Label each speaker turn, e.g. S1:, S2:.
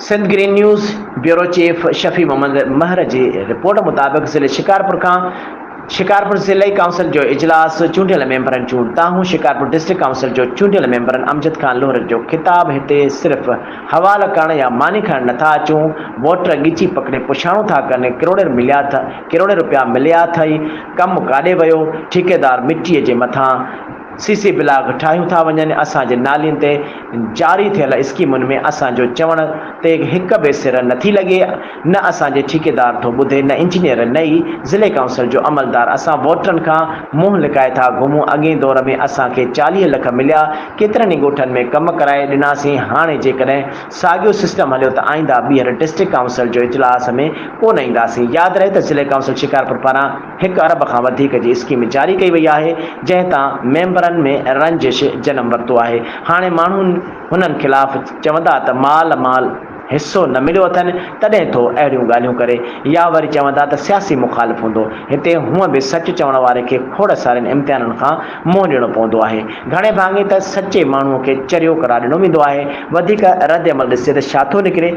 S1: Sindh green news bureau chief Shafi Mohammad Mahar की report मुताबिक ज़िले शिकारपुर ज़िले काउंसिल जो इजलास चूंडियल मेंबरन चूंड ताहूं शिकारपुर डिस्ट्रिक्ट काउंसिल जो चूंडियल मेंबरन अमजद खान लोहर जो खिताब हिते सिर्फ हवाला करण या मानी खण नथा अचूं वोटर गिची पकड़े पुछाणो था कने करोड़े रुपया मिलिया थई कम काॾे वियो ठेकेदार मिट्टीअ जे मथां सीसी ब्लॉक ठाहियूं था वञनि असांजे नालियुनि ते जारी थियल स्कीमुनि में असांजो चवण ते हिक बि सिर नथी लॻे न असांजे ठेकेदार थो ॿुधे न इंजीनियर न ई ज़िले काउंसिल जो अमलदार असां वोटरनि खां मुंहुं लिकाए था घुमूं अॻे दौर में असांखे 40 लख मिलिया केतिरनि ई ॻोठनि में कम कराए ॾिनासीं हाणे जेकॾहिं साॻियो सिस्टम हलियो त आईंदा ॿीहर डिस्ट्रिक्ट काउंसिल जो इजलास में कोन ईंदासीं। यादि रहे त ज़िले काउंसिल शिकारपुर पारां 1 अरब खां वधीक जी स्कीम जारी कई वई आहे जंहिं तां मेंबरनि में रंजिश जनम वरितो आहे। हाणे माण्हू हुननि खिलाफ़ चवंदा त माल हिस्सो न मिलियो अथनि तॾहिं थो अहिड़ियूं ॻाल्हियूं करे या वरी चवंदा त सियासी मुखालिफ़ हूंदो। हिते हूअं बि सच चवण वारे खे खोड़ सारनि इम्तिहाननि खां मुंहुं ॾियणो पवंदो आहे। घणे भाङे त सचे माण्हूअ खे चरियो करार ॾिनो वेंदो आहे। वधीक रद्द अमल ॾिसे त छा थो निकिरे